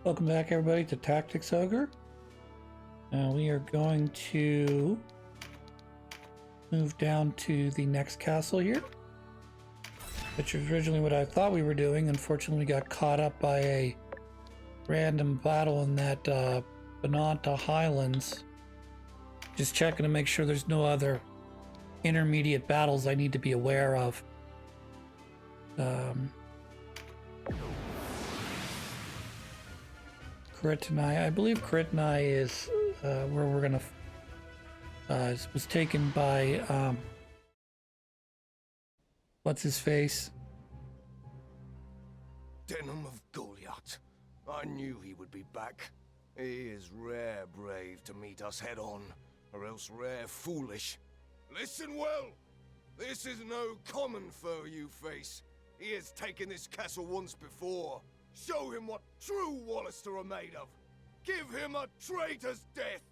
Welcome back, everybody, to Tactics Ogre. We are going to move down to the next castle here, which was originally what I thought we were doing. Unfortunately, we got caught up by a random battle in that Banata Highlands. Just checking to make sure there's no other intermediate battles I need to be aware of. Kritanai, I believe Kritanai is where we're gonna was taken by what's his face? Denim of Goliath. I knew he would be back. He is rare brave to meet us head on, or else rare foolish. Listen well. This is no common foe you face. He has taken this castle once before. Show him what true Wallister are made of. Give him a traitor's death.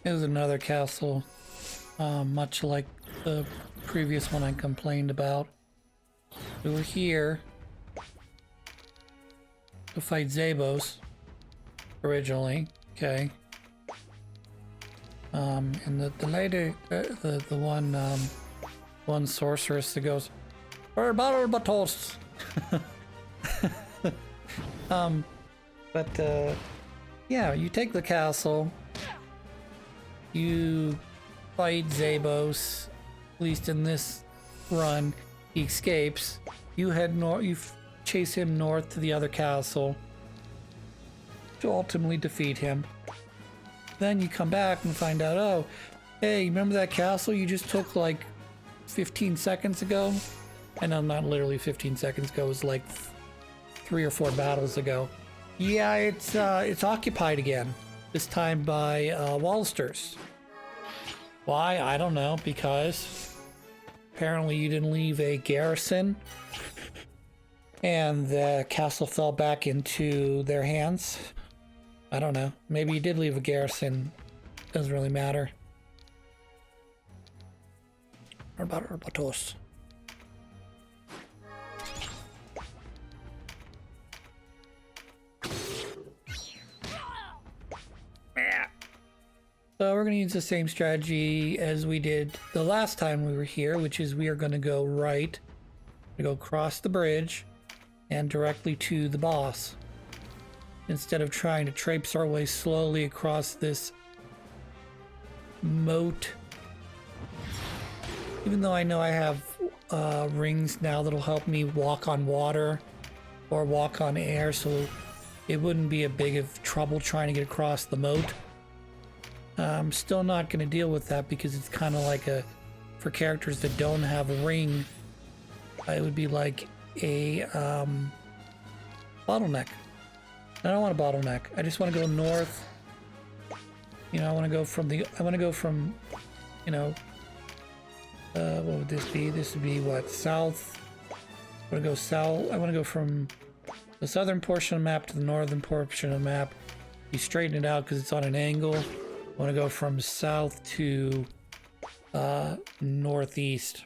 Here's another castle, much like the previous one I complained about. We were here to fight Zabos originally, okay. And the lady, the one sorceress that goes, Barbatos. Yeah, you take the castle. You fight Zabos, at least in this run. He escapes. You head north. You chase him north to the other castle to ultimately defeat him. Then you come back and find out, oh, hey, remember that castle you just took like 15 seconds ago? I know, not literally 15 seconds ago. It was like 3 or 4 battles ago. Yeah, it's occupied again. This time by Wallisters. Why? I don't know, because apparently you didn't leave a garrison and the castle fell back into their hands. I don't know. Maybe you did leave a garrison. Doesn't really matter. What about Barbatos? So we're going to use the same strategy as we did the last time we were here, which is we are going to go right, we go across the bridge and directly to the boss, instead of trying to traipse our way slowly across this moat. Even though I know I have rings now that'll help me walk on water or walk on air, so it wouldn't be a big of trouble trying to get across the moat. I'm still not going to deal with that because it's kind of like for characters that don't have a ring, it would be like a bottleneck. I don't want a bottleneck. I just want to go north. You know, I want to go from, you know, what would this be? This would be what, south? I want to go south. I want to go from the southern portion of the map to the northern portion of the map. You straighten it out because it's on an angle. I want to go from south to northeast.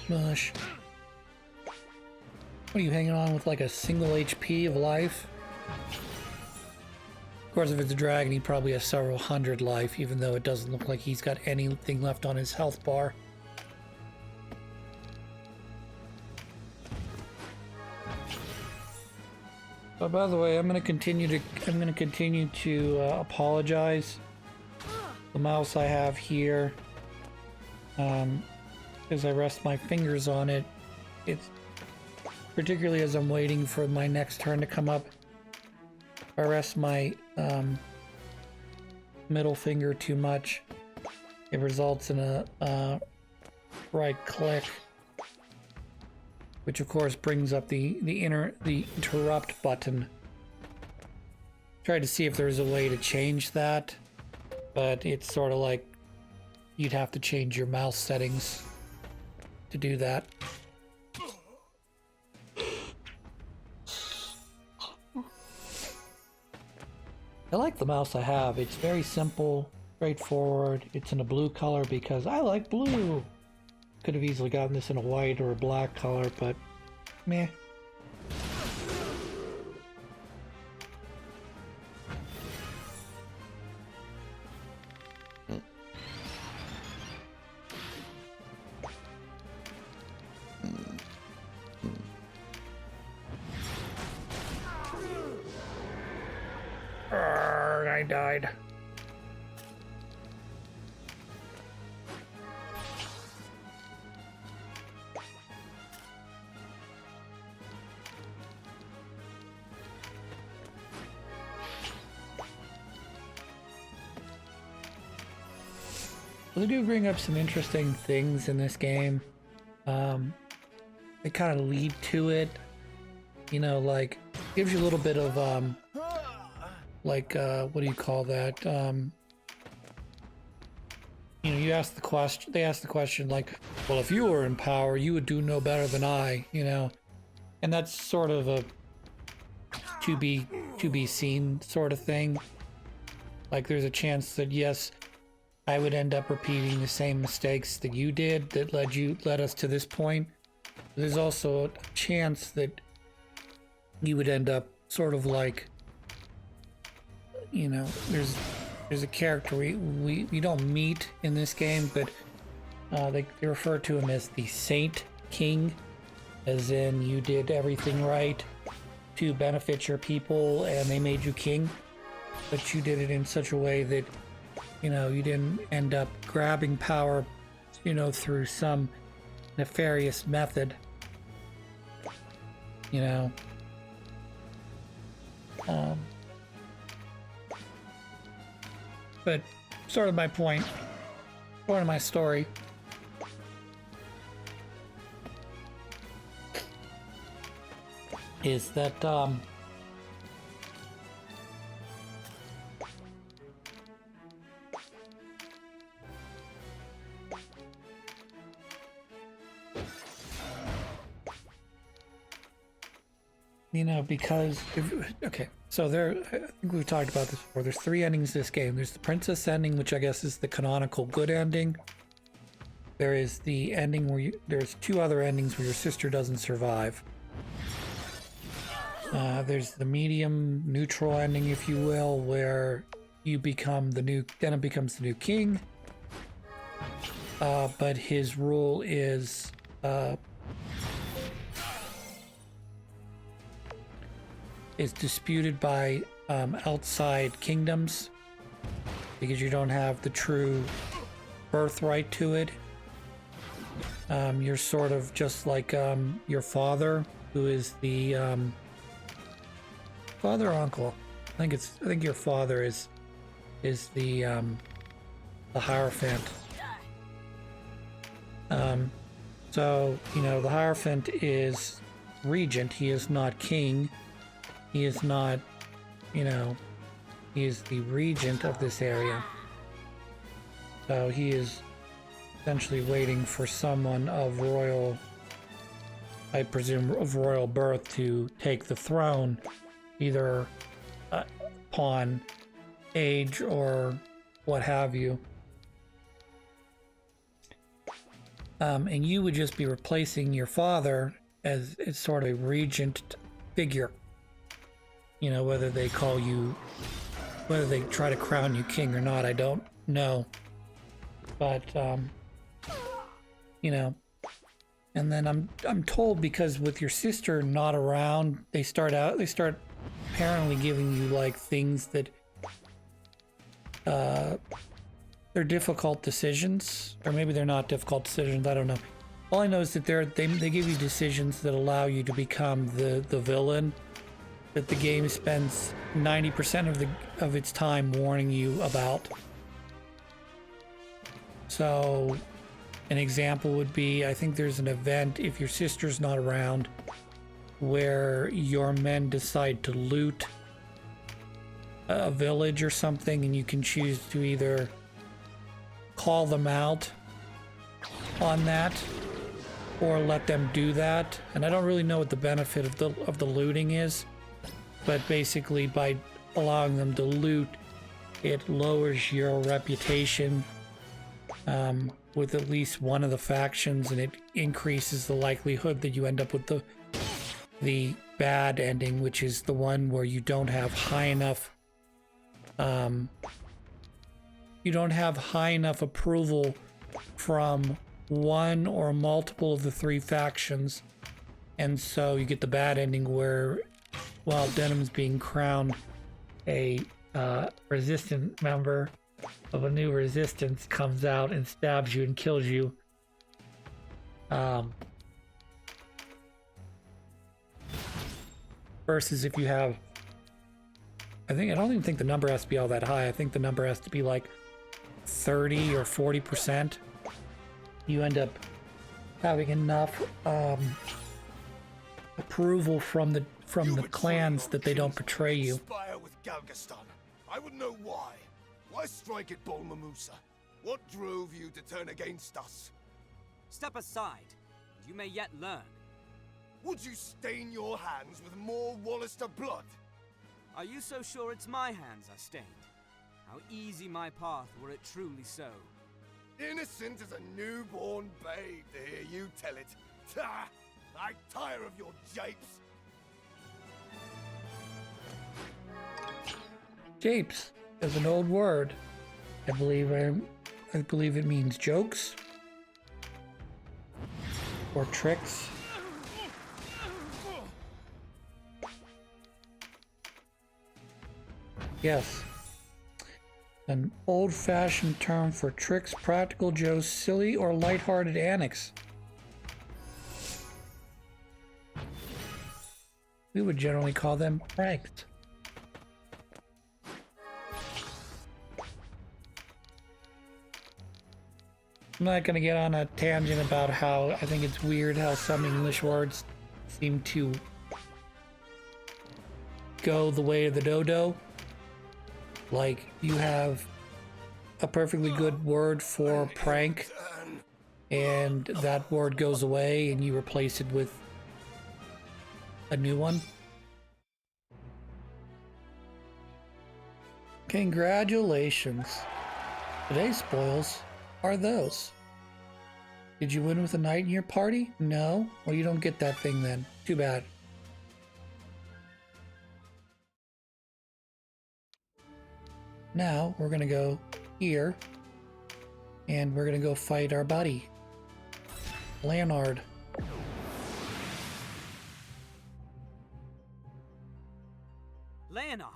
Mush. What are you hanging on with, like a single HP of life? Of course, if it's a dragon, he probably has several hundred life, even though it doesn't look like he's got anything left on his health bar. But by the way, I'm gonna continue to apologize. The mouse I have here, as I rest my fingers on it, it's particularly as I'm waiting for my next turn to come up. If I rest my middle finger too much, it results in a right click, which of course brings up the interrupt button. Tried to see if there's a way to change that, but it's sort of like you'd have to change your mouse settings to do that. I like the mouse I have. It's very simple, straightforward. It's in a blue color because I like blue. Could have easily gotten this in a white or a black color, but meh. I died. Well, they do bring up some interesting things in this game. They kind of lead to it. You know, like, gives you a little bit of, what do you call that? You know, they ask the question like, well, if you were in power, you would do no better than I, you know? And that's sort of a to be seen sort of thing. Like, there's a chance that, yes, I would end up repeating the same mistakes that you did that led us to this point. There's also a chance that you would end up sort of like, you know, there's a character we don't meet in this game, but they refer to him as the Saint King, as in you did everything right to benefit your people and they made you king, but you did it in such a way that, you know, you didn't end up grabbing power, you know, through some nefarious method, you know. But sort of my point, part of my story, is that you know, because okay, so I think we've talked about this before. There's 3 endings to this game. There's the princess ending, which I guess is the canonical good ending. There is the ending where there's 2 other endings where your sister doesn't survive. There's the medium neutral ending, if you will, where you become then it becomes the new king. but his rule is disputed by outside kingdoms because you don't have the true birthright to it. You're sort of just like your father, who is the father or uncle. I think your father is the Hierophant. So you know the Hierophant is regent. He is not king. He is not, you know, he is the regent of this area. So he is essentially waiting for someone of royal, I presume, of royal birth to take the throne, either upon age or what have you. And you would just be replacing your father as sort of a regent figure. You know, whether they call you, whether they try to crown you king or not, I don't know. But, you know, and then I'm told because with your sister not around, they start apparently giving you like things that, they're difficult decisions, or maybe they're not difficult decisions, I don't know. All I know is that they give you decisions that allow you to become the villain that the game spends 90% of its time warning you about. So an example would be, I think there's an event, if your sister's not around, where your men decide to loot a village or something, and you can choose to either call them out on that or let them do that. And I don't really know what the benefit of the looting is, but basically by allowing them to loot, it lowers your reputation with at least one of the factions, and it increases the likelihood that you end up with the bad ending, which is the one where you don't have high enough approval from one or multiple of the three factions, and so you get the bad ending where, while Denham's being crowned a resistant member of a new resistance, comes out and stabs you and kills you. Versus if you have, I don't even think the number has to be all that high. I think the number has to be like 30 or 40%. You end up having enough approval from the clans that they don't betray you. With Galgastan. I would know why. Why strike at Bol Mamusa? What drove you to turn against us? Step aside, and you may yet learn. Would you stain your hands with more Wallister blood? Are you so sure it's my hands I stained? How easy my path were it truly so. Innocent as a newborn babe to hear you tell it. Ta! I tire of your japes. Japes is an old word. I believe it means jokes or tricks. Yes. An old-fashioned term for tricks, practical jokes, silly or light-hearted antics. We would generally call them pranks. I'm not going to get on a tangent about how I think it's weird how some English words seem to go the way of the dodo. Like, you have a perfectly good word for prank, and that word goes away, and you replace it with a new one. Congratulations. Today's spoils are those. Did you win with a knight in your party? No? Well, you don't get that thing then. Too bad. Now we're gonna go here And we're gonna go fight our buddy, Leonard. Leonard!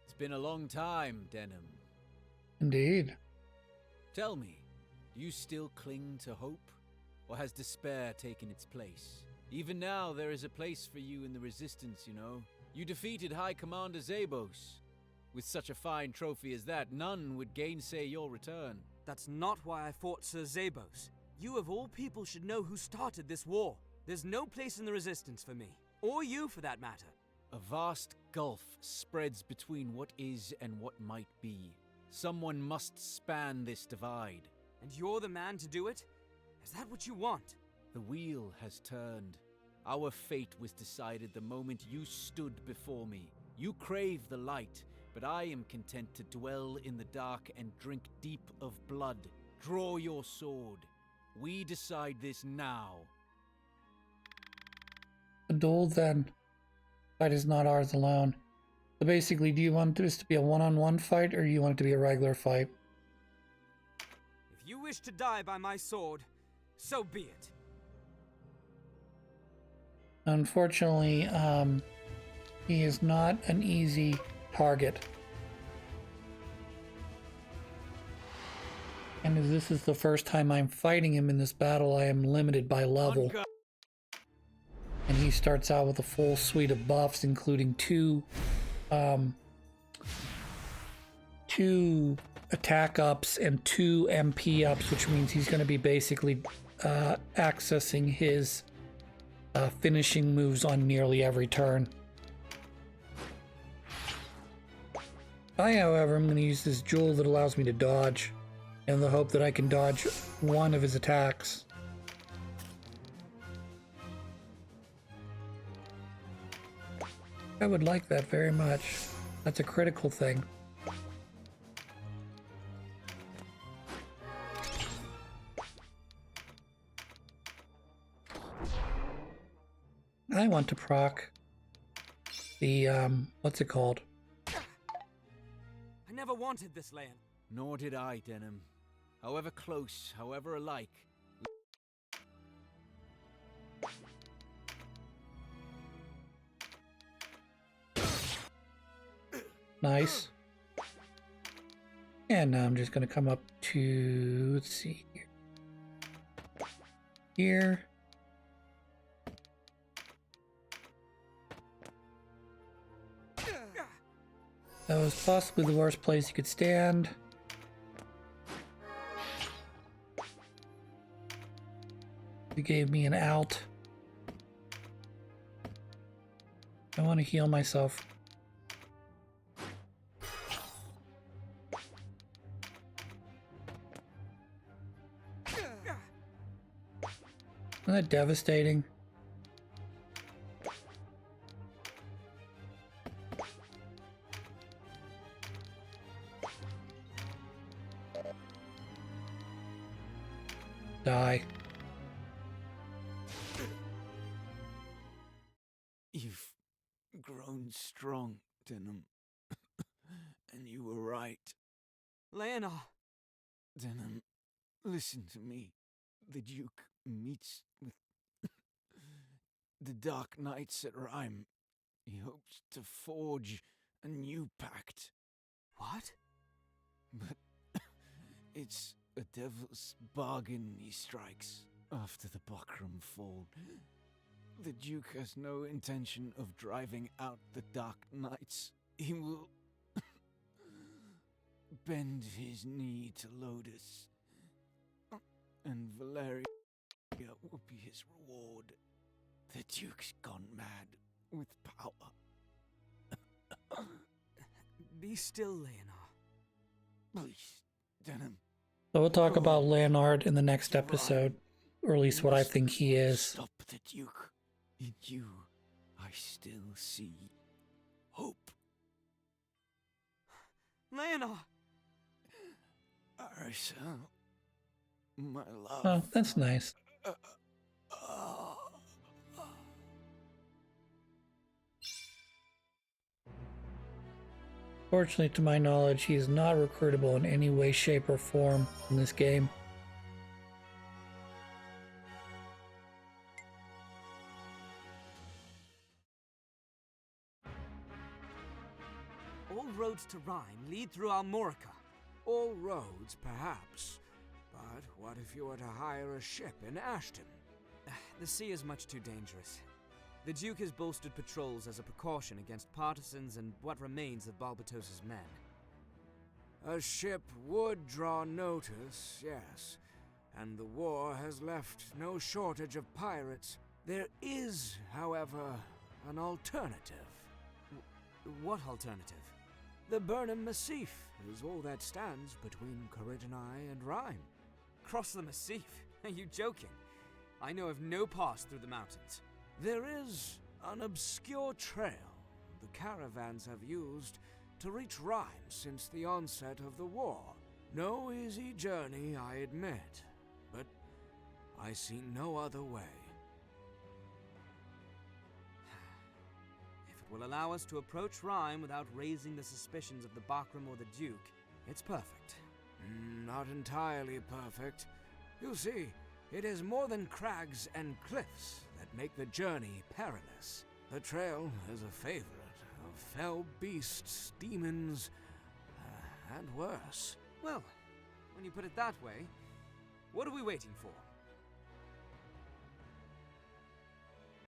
It's been a long time, Denham. Indeed. Tell me, do you still cling to hope? Or has despair taken its place? Even now, there is a place for you in the Resistance, you know. You defeated High Commander Zabos. With such a fine trophy as that, none would gainsay your return. That's not why I fought Sir Zabos. You of all people should know who started this war. There's no place in the Resistance for me. Or you, for that matter. A vast gulf spreads between what is and what might be. Someone must span this divide. And you're the man to do it? Is that what you want? The wheel has turned. Our fate was decided the moment you stood before me. You crave the light, but I am content to dwell in the dark and drink deep of blood. Draw your sword. We decide this now. A duel then. Fight is not ours alone. So basically, do you want this to be a one-on-one fight, or do you want it to be a regular fight? If you wish to die by my sword, so be it. Unfortunately, he is not an easy target. And as this is the first time I'm fighting him in this battle, I am limited by level. And he starts out with a full suite of buffs, including two attack ups and 2 MP ups, which means he's going to be basically accessing his finishing moves on nearly every turn. I, however, am going to use this jewel that allows me to dodge, in the hope that I can dodge one of his attacks. I would like that very much. That's a critical thing. I want to proc the, what's it called? I never wanted this land. Nor did I, Denham. However close, however alike. Nice. And now I'm just going to come up to, let's see here. Here. That was possibly the worst place you could stand. You gave me an out. I want to heal myself. Isn't that devastating? Die. You've grown strong, Denham. And you were right. Leonard! Denham, listen to me. The Duke meets with the Dark Knights at Rhyme. He hopes to forge a new pact. What? But it's a devil's bargain he strikes after the Bokram fall. The Duke has no intention of driving out the Dark Knights. He will bend his knee to Lotus, and Valeria will be his reward. The Duke's gone mad with power. Be still, Leonard. Please, Denham. So we'll talk about Leonard in the next episode, or at least what I think he is. Stop the Duke. In you, I still see hope. Leonard! Arisa, my love. Oh, that's nice. Fortunately, to my knowledge, he is not recruitable in any way, shape, or form in this game. All roads to Rhyme lead through Almorica. All roads, perhaps. But what if you were to hire a ship in Ashton? The sea is much too dangerous. The Duke has bolstered patrols as a precaution against partisans and what remains of Balbatos's men. A ship would draw notice, yes. And the war has left no shortage of pirates. There is, however, an alternative. What alternative? The Burnham Massif is all that stands between Caridini and Rhyme. Cross the Massif? Are you joking? I know of no pass through the mountains. There is an obscure trail the caravans have used to reach Rhyme since the onset of the war. No easy journey, I admit, but I see no other way. If it will allow us to approach Rhyme without raising the suspicions of the Bakram or the Duke, it's perfect. Not entirely perfect. You see, it is more than crags and cliffs that make the journey perilous. The trail is a favorite of fell beasts, demons, and worse. Well, when you put it that way, what are we waiting for?